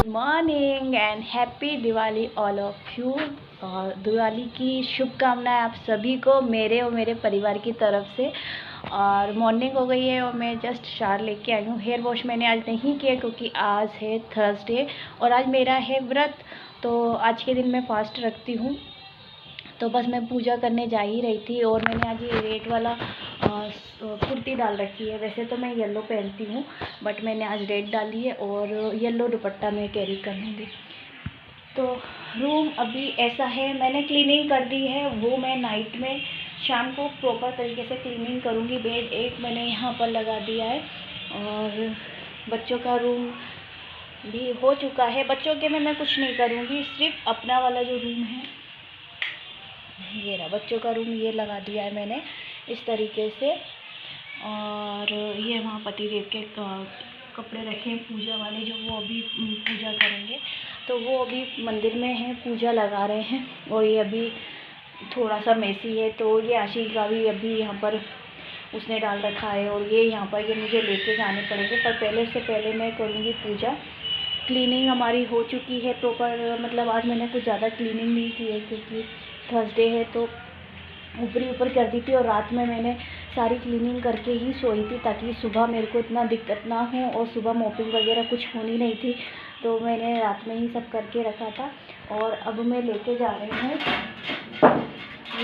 Morning and happy Diwali all of you. और दिवाली की शुभकामनाएं आप सभी को मेरे और मेरे परिवार की तरफ से। और मॉर्निंग हो गई है और मैं जस्ट शावर लेके आई हूँ। हेयर वॉश मैंने आज नहीं किया क्योंकि आज है थर्सडे और आज मेरा है व्रत। तो आज के दिन मैं फास्ट रखती हूँ। तो बस मैं पूजा करने जा ही रही थी और मैंने आज ये रेड वाला कुर्ती डाल रखी है। वैसे तो मैं येलो पहनती हूँ बट मैंने आज रेड डाली है और येलो दुपट्टा मैं कैरी करूँगी। तो रूम अभी ऐसा है, मैंने क्लीनिंग कर दी है। वो मैं नाइट में शाम को प्रॉपर तरीके से क्लीनिंग करूँगी। बेड एक मैंने यहाँ पर लगा दिया है और बच्चों का रूम भी हो चुका है। बच्चों के में मैं कुछ नहीं करूँगी, सिर्फ अपना वाला जो रूम है ये रहा, बच्चों का रूम ये लगा दिया है मैंने इस तरीके से। और ये वहाँ पतिदेव के कपड़े रखे हैं पूजा वाले, जो वो अभी पूजा करेंगे। तो वो अभी मंदिर में हैं, पूजा लगा रहे हैं। और ये अभी थोड़ा सा मेसी है तो ये आशीष का भी अभी यहाँ पर उसने डाल रखा है। और ये यहाँ पर ये मुझे लेके जाने पड़ेंगे, पर पहले से पहले मैं करूँगी पूजा। क्लीनिंग हमारी हो चुकी है प्रॉपर, मतलब आज मैंने कुछ ज़्यादा क्लीनिंग नहीं की है क्योंकि थर्सडे है तो ऊपरी ऊपर कर दी थी। और रात में मैंने सारी क्लीनिंग करके ही सोई थी ताकि सुबह मेरे को इतना दिक्कत ना हो। और सुबह मॉपिंग वगैरह कुछ होनी नहीं थी तो मैंने रात में ही सब करके रखा था। और अब मैं लेके जा रही हूँ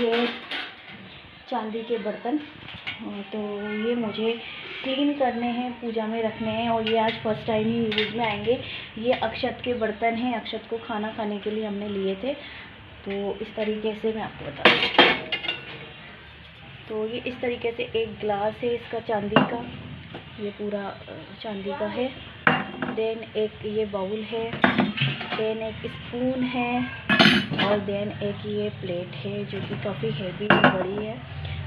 ये चांदी के बर्तन। तो ये मुझे क्लीन करने हैं, पूजा में रखने हैं। और ये आज फर्स्ट टाइम ही यूज़ में आएंगे। ये अक्षत के बर्तन हैं, अक्षत को खाना खाने के लिए हमने लिए थे। तो इस तरीके से मैं आपको बता दूँ, तो ये इस तरीके से एक ग्लास है इसका चांदी का, ये पूरा चांदी का है। देन एक ये बाउल है, देन एक स्पून है और देन एक ये प्लेट है जो कि काफ़ी हैवी और बड़ी है।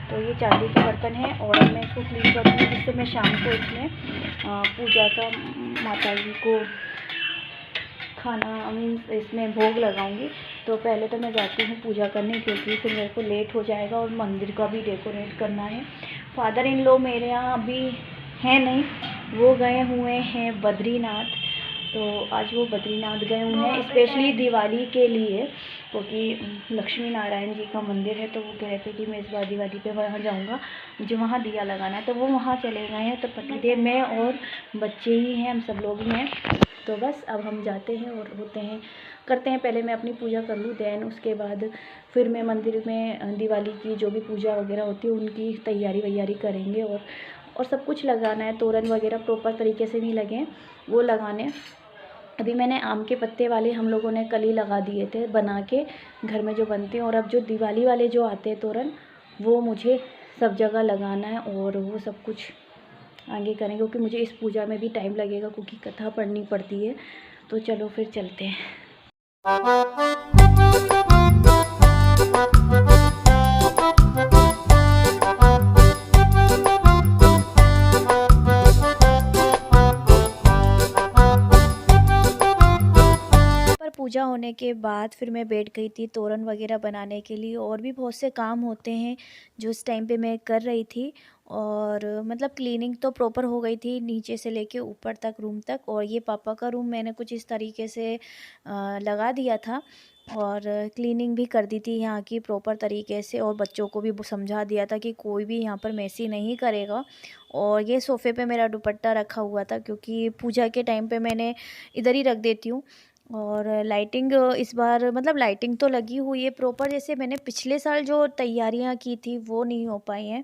तो ये चांदी के बर्तन है और मैं इसको क्लीन करूँगी जिससे मैं शाम को इसमें पूजा का माता जी को खाना मीन्स इसमें भोग लगाऊंगी। तो पहले तो मैं जाती हूँ पूजा करने क्योंकि फिर मेरे को लेट हो जाएगा और मंदिर का भी डेकोरेट करना है। फादर इन लॉ मेरे यहाँ अभी हैं नहीं, वो गए हुए हैं बद्रीनाथ। तो आज वो बद्रीनाथ गए हुए हैं स्पेशली दिवाली के लिए क्योंकि लक्ष्मी नारायण जी का मंदिर है। तो वो कह रहे थे कि मैं इस बार दिवाली पे वहाँ जाऊँगा, मुझे वहाँ दिया लगाना है। तो वो वहाँ चले गए हैं। तो पतिदेव मैं और बच्चे ही हैं, हम सब लोग ही हैं। तो बस अब हम जाते हैं और होते हैं करते हैं। पहले मैं अपनी पूजा कर लूँ, देन उसके बाद फिर मैं मंदिर में दिवाली की जो भी पूजा वगैरह होती है उनकी तैयारी वैयारी करेंगे। और सब कुछ लगाना है, तोरण वगैरह प्रॉपर तरीके से नहीं लगे वो लगाने। अभी मैंने आम के पत्ते वाले हम लोगों ने कल ही लगा दिए थे बना के घर में जो बनते हैं। और अब जो दिवाली वाले जो आते हैं तोरण वो मुझे सब जगह लगाना है और वो सब कुछ आगे करेंगे क्योंकि मुझे इस पूजा में भी टाइम लगेगा क्योंकि कथा पढ़नी पड़ती है। तो चलो फिर चलते हैं। पूजा होने के बाद फिर मैं बैठ गई थी तोरण वगैरह बनाने के लिए। और भी बहुत से काम होते हैं जो इस टाइम पे मैं कर रही थी। और मतलब क्लीनिंग तो प्रॉपर हो गई थी नीचे से लेके ऊपर तक रूम तक। और ये पापा का रूम मैंने कुछ इस तरीके से लगा दिया था और क्लीनिंग भी कर दी थी यहाँ की प्रॉपर तरीके से। और बच्चों को भी समझा दिया था कि कोई भी यहाँ पर मैसी नहीं करेगा। और ये सोफ़े पे मेरा दुपट्टा रखा हुआ था क्योंकि पूजा के टाइम पे मैंने इधर ही रख देती हूँ और लाइटिंग इस बार मतलब लाइटिंग तो लगी हुई है प्रॉपर, जैसे मैंने पिछले साल जो तैयारियां की थी वो नहीं हो पाई हैं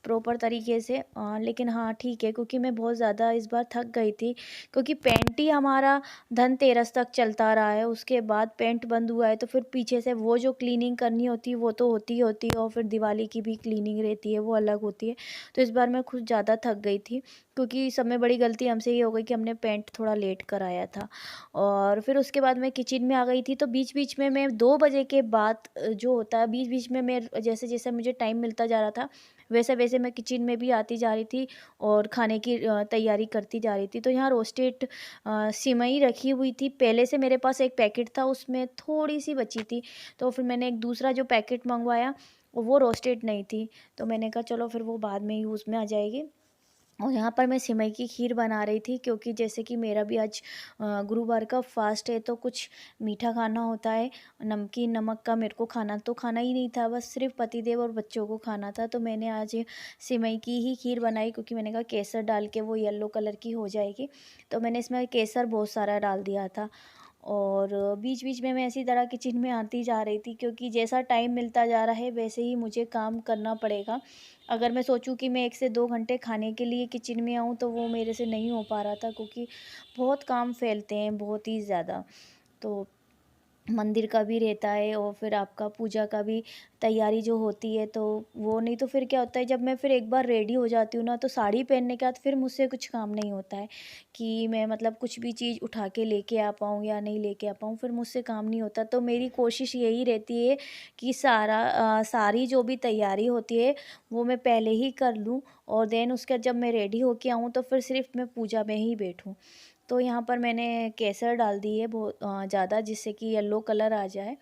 प्रॉपर तरीके से। लेकिन हाँ ठीक है, क्योंकि मैं बहुत ज़्यादा इस बार थक गई थी, क्योंकि पेंट ही हमारा धनतेरस तक चलता रहा है, उसके बाद पेंट बंद हुआ है, तो फिर पीछे से वो जो क्लीनिंग करनी होती है वो तो होती ही होती है, और फिर दिवाली की भी क्लीनिंग रहती है वो अलग होती है। तो इस बार मैं खुद ज़्यादा थक गई थी, क्योंकि सब में बड़ी गलती हमसे ये हो गई कि हमने पेंट थोड़ा लेट कराया था। और फिर उसके बाद मैं किचन में आ गई थी, तो बीच बीच में मैं 2 बजे के बाद जो होता है बीच बीच में मैं जैसे जैसे मुझे टाइम मिलता जा रहा था वैसे वैसे मैं किचन में भी आती जा रही थी और खाने की तैयारी करती जा रही थी। तो यहाँ रोस्टेड सिमई रखी हुई थी, पहले से मेरे पास एक पैकेट था उसमें थोड़ी सी बची थी, तो फिर मैंने एक दूसरा जो पैकेट मंगवाया वो रोस्टेड नहीं थी, तो मैंने कहा चलो फिर वो बाद में यूज़ में आ जाएगी। और यहाँ पर मैं सिमई की खीर बना रही थी, क्योंकि जैसे कि मेरा भी आज गुरुवार का फास्ट है, तो कुछ मीठा खाना होता है। नमकीन नमक का मेरे को खाना तो खाना ही नहीं था, बस सिर्फ पतिदेव और बच्चों को खाना था। तो मैंने आज सिमई की ही खीर बनाई, क्योंकि मैंने कहा केसर डाल के वो येलो कलर की हो जाएगी, तो मैंने इसमें केसर बहुत सारा डाल दिया था। और बीच बीच में मैं इसी तरह किचन में आती जा रही थी, क्योंकि जैसा टाइम मिलता जा रहा है वैसे ही मुझे काम करना पड़ेगा। अगर मैं सोचूं कि मैं 1 से 2 घंटे खाने के लिए किचन में आऊं तो वो मेरे से नहीं हो पा रहा था, क्योंकि बहुत काम फैलते हैं बहुत ही ज़्यादा। तो मंदिर का भी रहता है और फिर आपका पूजा का भी तैयारी जो होती है, तो वो नहीं तो फिर क्या होता है, जब मैं फिर एक बार रेडी हो जाती हूँ ना, तो साड़ी पहनने के बाद फिर मुझसे कुछ काम नहीं होता है कि मैं मतलब कुछ भी चीज़ उठा के लेके आ पाऊँ या नहीं लेके आ पाऊँ, फिर मुझसे काम नहीं होता। तो मेरी कोशिश यही रहती है कि सारी जो भी तैयारी होती है वो मैं पहले ही कर लूँ, और देन उसके बाद जब मैं रेडी होके आऊँ तो फिर सिर्फ मैं पूजा में ही बैठूँ। तो यहाँ पर मैंने केसर डाल दी है बहुत ज़्यादा, जिससे कि येलो कलर आ जाए,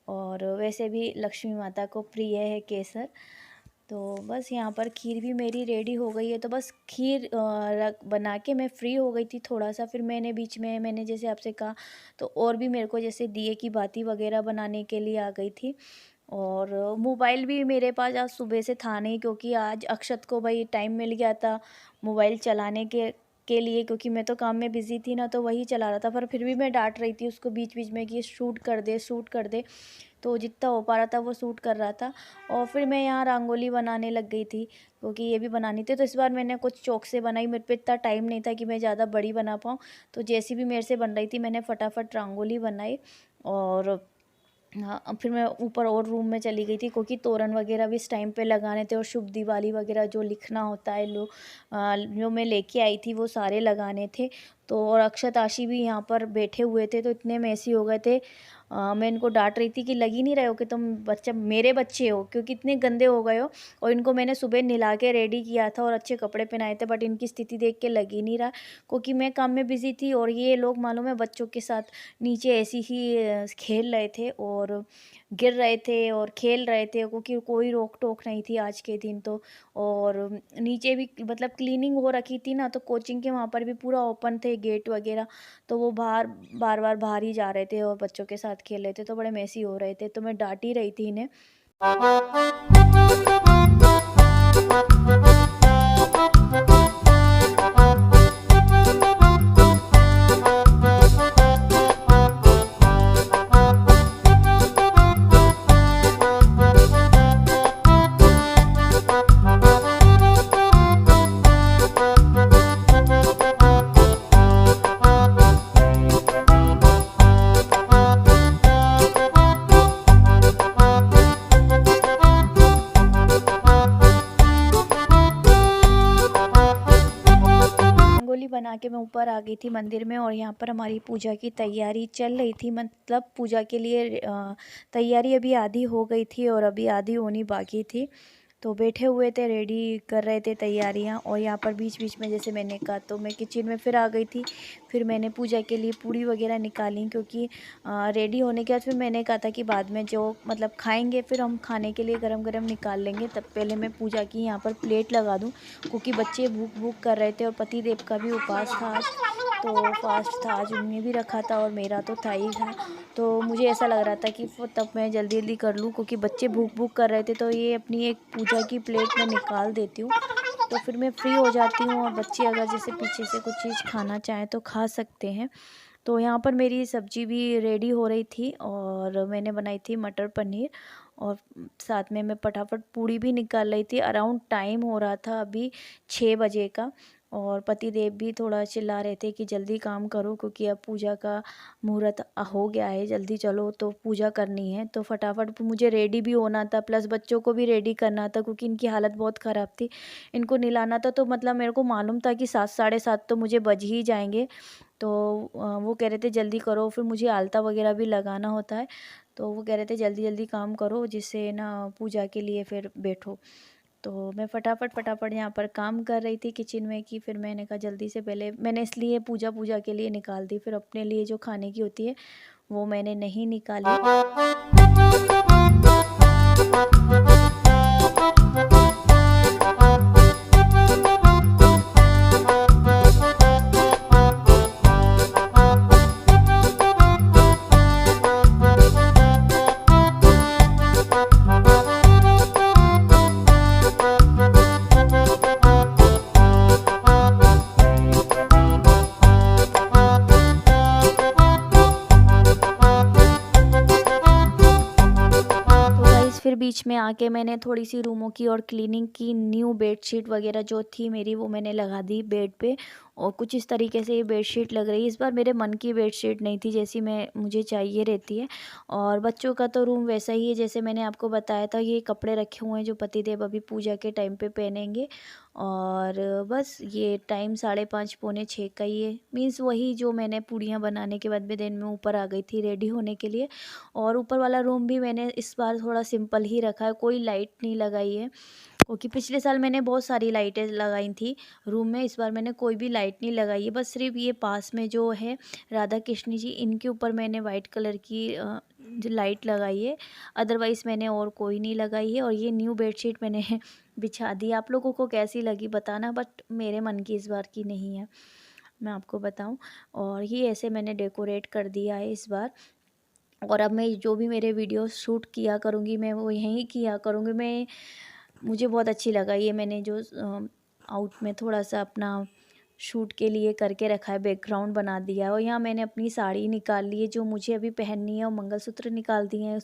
और वैसे भी लक्ष्मी माता को प्रिय है केसर। तो बस यहाँ पर खीर भी मेरी रेडी हो गई है, तो बस खीर रख बना के मैं फ्री हो गई थी थोड़ा सा, फिर मैंने बीच में मैंने जैसे आपसे कहा तो और भी मेरे को जैसे दिए की बाती वगैरह बनाने के लिए आ गई थी। और मोबाइल भी मेरे पास आज सुबह से था नहीं, क्योंकि आज अक्षत को भाई टाइम मिल गया था मोबाइल चलाने के लिए, क्योंकि मैं तो काम में बिज़ी थी ना, तो वही चला रहा था, पर फिर भी मैं डांट रही थी उसको बीच बीच में कि शूट कर दे शूट कर दे, तो जितना हो पा रहा था वो शूट कर रहा था। और फिर मैं यहाँ रंगोली बनाने लग गई थी, क्योंकि ये भी बनानी थी, तो इस बार मैंने कुछ चौक से बनाई, मेरे पे इतना टाइम नहीं था कि मैं ज़्यादा बड़ी बना पाऊँ, तो जैसी भी मेरे से बन रही थी मैंने फटाफट रंगोली बनाई। और हाँ, अब फिर मैं ऊपर और रूम में चली गई थी, क्योंकि तोरण वगैरह भी इस टाइम पे लगाने थे, और शुभ दिवाली वगैरह जो लिखना होता है जो मैं लेके आई थी वो सारे लगाने थे। तो और अक्षत आशी भी यहाँ पर बैठे हुए थे, तो इतने मैसी हो गए थे। मैं इनको डांट रही थी कि लग ही नहीं रहे हो कि तुम बच्चा मेरे बच्चे हो, क्योंकि इतने गंदे हो गए हो। और इनको मैंने सुबह नहला के रेडी किया था और अच्छे कपड़े पहनाए थे, बट इनकी स्थिति देख के लग ही नहीं रहा, क्योंकि मैं काम में बिज़ी थी और ये लोग मालूम है बच्चों के साथ नीचे ऐसी ही खेल रहे थे और गिर रहे थे और खेल रहे थे, क्योंकि कोई रोक टोक नहीं थी आज के दिन तो। और नीचे भी मतलब क्लीनिंग हो रखी थी ना, तो कोचिंग के वहाँ पर भी पूरा ओपन थे गेट वगैरह, तो वो बाहर बार बार बाहर ही जा रहे थे और बच्चों के साथ खेल रहे थे, तो बड़े मैसी हो रहे थे, तो मैं डांट ही रही थी इन्हें। रंगोली बना के मैं ऊपर आ गई थी मंदिर में, और यहाँ पर हमारी पूजा की तैयारी चल रही थी, मतलब पूजा के लिए तैयारी अभी आधी हो गई थी और अभी आधी होनी बाकी थी। तो बैठे हुए थे, रेडी कर रहे थे तैयारियाँ, और यहाँ पर बीच बीच में जैसे मैंने कहा तो मैं किचन में फिर आ गई थी। फिर मैंने पूजा के लिए पूड़ी वगैरह निकाली, क्योंकि रेडी होने के बाद फिर मैंने कहा था कि बाद में जो मतलब खाएंगे फिर हम खाने के लिए गरम गरम निकाल लेंगे, तब पहले मैं पूजा की यहाँ पर प्लेट लगा दूँ, क्योंकि बच्चे भूख भूख कर रहे थे और पति देव का भी उपवास था आज, तो फास्ट था आज, उन्होंने भी रखा था और मेरा तो था ही था। तो मुझे ऐसा लग रहा था कि तब मैं जल्दी जल्दी कर लूँ, क्योंकि बच्चे भूख भूख कर रहे थे, तो ये अपनी एक पूजा की प्लेट में निकाल देती हूँ, तो फिर मैं फ्री हो जाती हूँ, और बच्चे अगर जैसे पीछे से कुछ चीज़ खाना चाहें तो खा सकते हैं। तो यहाँ पर मेरी सब्जी भी रेडी हो रही थी और मैंने बनाई थी मटर पनीर, और साथ में मैं फटाफट पूड़ी भी निकाल रही थी। अराउंड टाइम हो रहा था अभी 6 बजे का, और पतिदेव भी थोड़ा चिल्ला रहे थे कि जल्दी काम करो क्योंकि अब पूजा का मुहूर्त हो गया है, जल्दी चलो तो पूजा करनी है। तो फटाफट मुझे रेडी भी होना था, प्लस बच्चों को भी रेडी करना था क्योंकि इनकी हालत बहुत ख़राब थी, इनको नहलाना था। तो मतलब मेरे को मालूम था कि 7 साढ़े 7 तो मुझे बज ही जाएंगे। तो वो कह रहे थे जल्दी करो, फिर मुझे आलता वगैरह भी लगाना होता है। तो वो कह रहे थे जल्दी जल्दी काम करो जिससे ना पूजा के लिए फिर बैठो। तो मैं फटाफट यहाँ पर काम कर रही थी किचन में, कि फिर मैंने कहा जल्दी से पहले मैंने इसलिए पूजा के लिए निकाल दी, फिर अपने लिए जो खाने की होती है वो मैंने नहीं निकाली। फिर बीच में आके मैंने थोड़ी सी रूमों की और क्लीनिंग की, न्यू बेडशीट वगैरह जो थी मेरी वो मैंने लगा दी बेड पे, और कुछ इस तरीके से ये बेडशीट लग रही है। इस बार मेरे मन की बेडशीट नहीं थी जैसी मुझे चाहिए रहती है। और बच्चों का तो रूम वैसा ही है जैसे मैंने आपको बताया था। ये कपड़े रखे हुए हैं जो पतिदेव अभी पूजा के टाइम पे पहनेंगे, और बस ये टाइम 5:30 पौने 6 का ही है। मीन्स वही जो मैंने पूड़ियाँ बनाने के बाद में दिन में ऊपर आ गई थी रेडी होने के लिए। और ऊपर वाला रूम भी मैंने इस बार थोड़ा सिंपल ही रखा है, कोई लाइट नहीं लगाई है क्योंकि पिछले साल मैंने बहुत सारी लाइटें लगाई थी रूम में। इस बार मैंने कोई भी लाइट नहीं लगाई है, बस सिर्फ ये पास में जो है राधा कृष्ण जी, इनके ऊपर मैंने वाइट कलर की जो लाइट लगाई है। अदरवाइज़ मैंने और कोई नहीं लगाई है। और ये न्यू बेडशीट मैंने बिछा दी। आप लोगों को कैसी लगी बताना, बट मेरे मन की इस बार की नहीं है, मैं आपको बताऊं। और ये ऐसे मैंने डेकोरेट कर दिया है इस बार। और अब मैं जो भी मेरे वीडियो शूट किया करूँगी मैं वो यहीं किया करूँगी। मुझे बहुत अच्छी लगा ये मैंने जो आउट में थोड़ा सा अपना शूट के लिए करके रखा है, बैकग्राउंड बना दिया है। और यहाँ मैंने अपनी साड़ी निकाल ली है जो मुझे अभी पहननी है, और मंगलसूत्र निकाल दिए हैं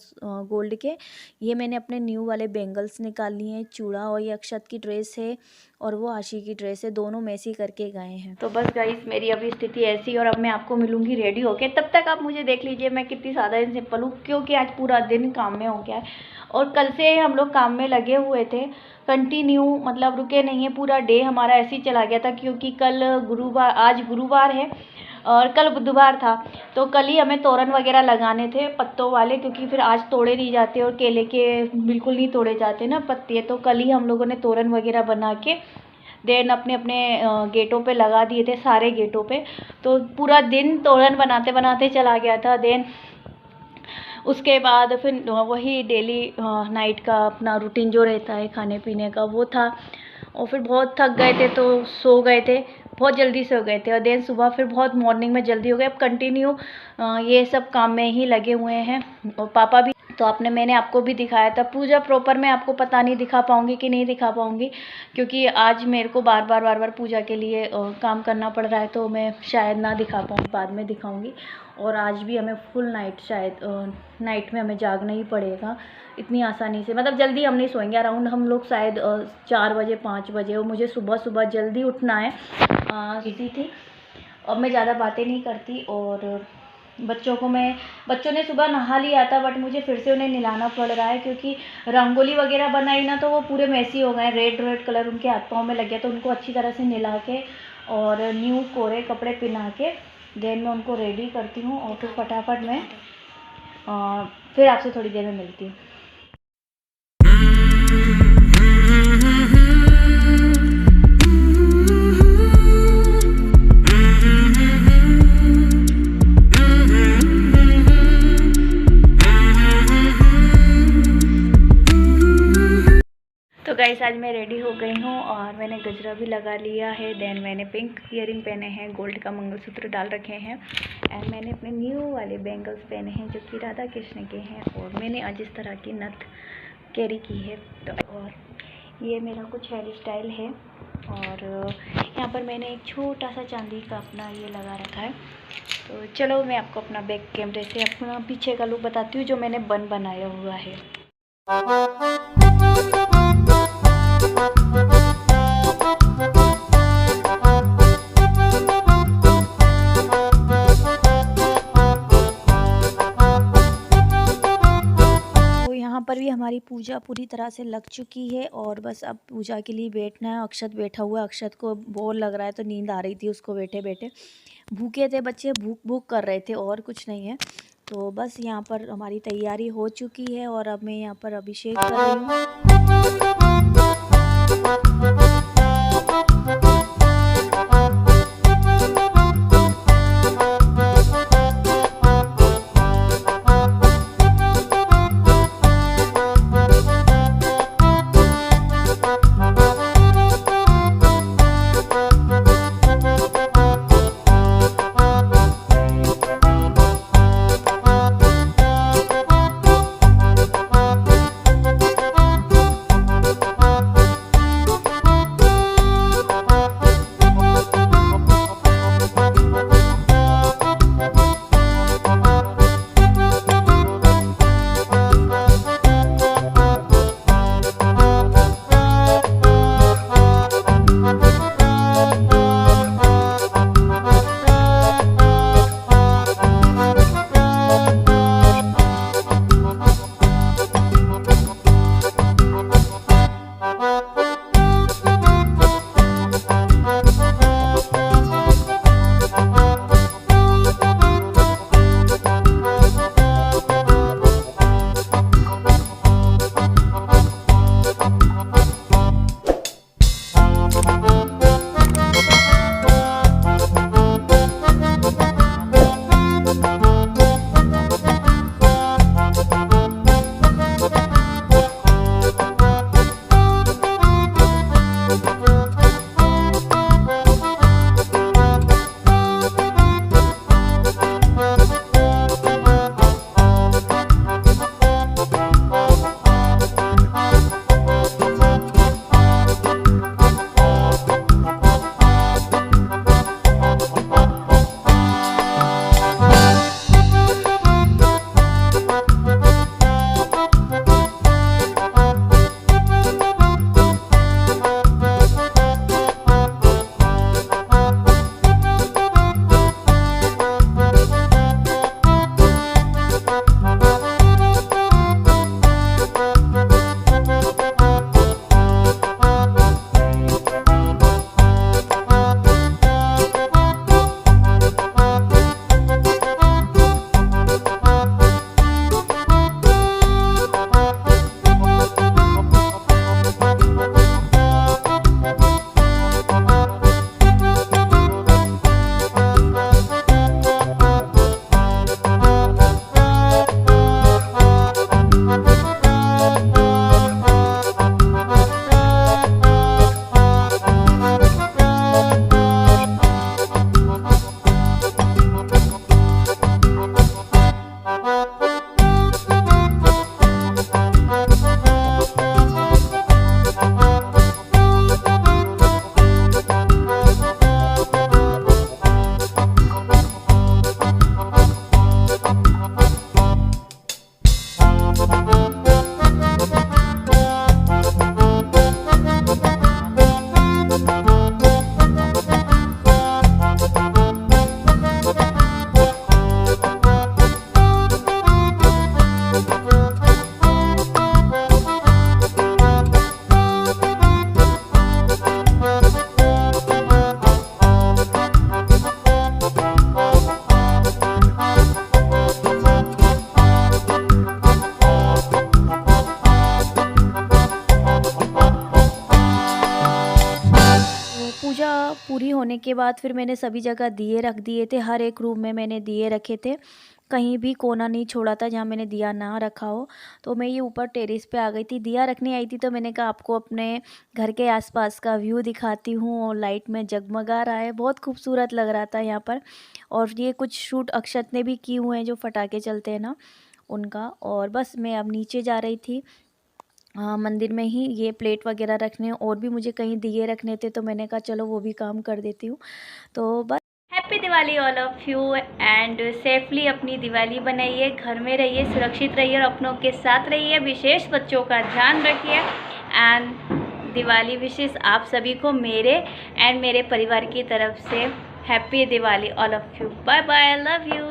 गोल्ड के। ये मैंने अपने न्यू वाले बेंगल्स निकाल लिए हैं, चूड़ा, और ये अक्षत की ड्रेस है और वो आशी की ड्रेस है, दोनों मैसी करके गए हैं। तो बस गाइस मेरी अभी स्थिति ऐसी, और अब मैं आपको मिलूंगी रेडी होके। तब तक आप मुझे देख लीजिए मैं कितनी सादा एंड सिंपल हूँ, क्योंकि आज पूरा दिन काम में हो गया है। और कल से हम लोग काम में लगे हुए थे कंटिन्यू, मतलब रुके नहीं है। पूरा डे हमारा ऐसे ही चला गया था क्योंकि कल गुरुवार, आज गुरुवार है और कल बुधवार था। तो कल ही हमें तोरण वगैरह लगाने थे पत्तों वाले, क्योंकि फिर आज तोड़े नहीं जाते और केले के बिल्कुल नहीं तोड़े जाते ना पत्ते। तो कल ही हम लोगों ने तोरण वगैरह बना के देन अपने अपने गेटों पे लगा दिए थे, सारे गेटों पे। तो पूरा दिन तोरण बनाते बनाते चला गया था। देन उसके बाद फिर वही डेली नाइट का अपना रूटीन जो रहता है खाने पीने का वो था। और फिर बहुत थक गए थे तो सो गए थे, बहुत जल्दी सो गए थे। और देन सुबह फिर बहुत मॉर्निंग में जल्दी हो गए। अब कंटिन्यू ये सब काम में ही लगे हुए हैं, और पापा भी। तो मैंने आपको भी दिखाया था पूजा प्रॉपर। मैं आपको पता नहीं दिखा पाऊँगी कि नहीं दिखा पाऊँगी, क्योंकि आज मेरे को बार बार पूजा के लिए काम करना पड़ रहा है, तो मैं शायद ना दिखा पाऊँ, बाद में दिखाऊँगी। और आज भी हमें फुल नाइट, शायद नाइट में हमें जागना ही पड़ेगा इतनी आसानी से। मतलब जल्दी हम नहीं सोएंगे, अराउंड हम लोग शायद 4 बजे 5 बजे। और मुझे सुबह जल्दी उठना है। सीधी थी, और मैं ज़्यादा बातें नहीं करती। और बच्चों ने सुबह नहा लिया था, बट मुझे फिर से उन्हें नहलाना पड़ रहा है क्योंकि रंगोली वगैरह बनाई ना, तो वो पूरे मैसी हो गए। रेड कलर उनके हाथ पाँव में लग गया, तो उनको अच्छी तरह से नहला के और न्यू कोरे कपड़े पहना के देन मैं उनको रेडी करती हूँ। और फिर फटाफट मैं फिर आपसे थोड़ी देर में मिलती हूँ। तो गाइस आज मैं रेडी हो गई हूँ और मैंने गजरा भी लगा लिया है। देन मैंने पिंक ईयरिंग पहने हैं, गोल्ड का मंगलसूत्र डाल रखे हैं, एंड मैंने अपने न्यू वाले बैंगल्स पहने हैं जो कि राधा कृष्ण के हैं। और मैंने आज इस तरह की नथ कैरी की है। तो और ये मेरा कुछ हेयर स्टाइल है। और यहाँ पर मैंने एक छोटा सा चांदी का अपना ये लगा रखा है। तो चलो मैं आपको अपना बैक कैमरे से अपना पीछे का लुक बताती हूँ जो मैंने बनाया हुआ है। पर भी हमारी पूजा पूरी तरह से लग चुकी है और बस अब पूजा के लिए बैठना है। अक्षत बैठा हुआ है, अक्षत को बोर लग रहा है तो नींद आ रही थी उसको बैठे बैठे। भूखे थे बच्चे, भूख भूख कर रहे थे और कुछ नहीं है। तो बस यहाँ पर हमारी तैयारी हो चुकी है और अब मैं यहाँ पर अभिषेक कर रही हूँ। पूरी होने के बाद फिर मैंने सभी जगह दिए रख दिए थे। हर एक रूम में मैंने दिए रखे थे, कहीं भी कोना नहीं छोड़ा था जहाँ मैंने दिया ना रखा हो। तो मैं ये ऊपर टेरेस पे आ गई थी, दिया रखने आई थी। तो मैंने कहा आपको अपने घर के आसपास का व्यू दिखाती हूँ। और लाइट में जगमगा रहा है, बहुत खूबसूरत लग रहा था यहाँ पर। और ये कुछ शूट अक्षत ने भी किए हुए हैं जो पटाखे चलते हैं ना, उनका। और बस मैं अब नीचे जा रही थी मंदिर में ही ये प्लेट वगैरह रखने, और भी मुझे कहीं दिए रखने थे, तो मैंने कहा चलो वो भी काम कर देती हूँ। तो बस happy Diwali all of you, and safely अपनी दिवाली बनाइए, घर में रहिए, सुरक्षित रहिए और अपनों के साथ रहिए, विशेष बच्चों का ध्यान रखिए। एंड दिवाली विशेष आप सभी को मेरे एंड मेरे परिवार की तरफ से happy Diwali all of you. Bye bye, love you.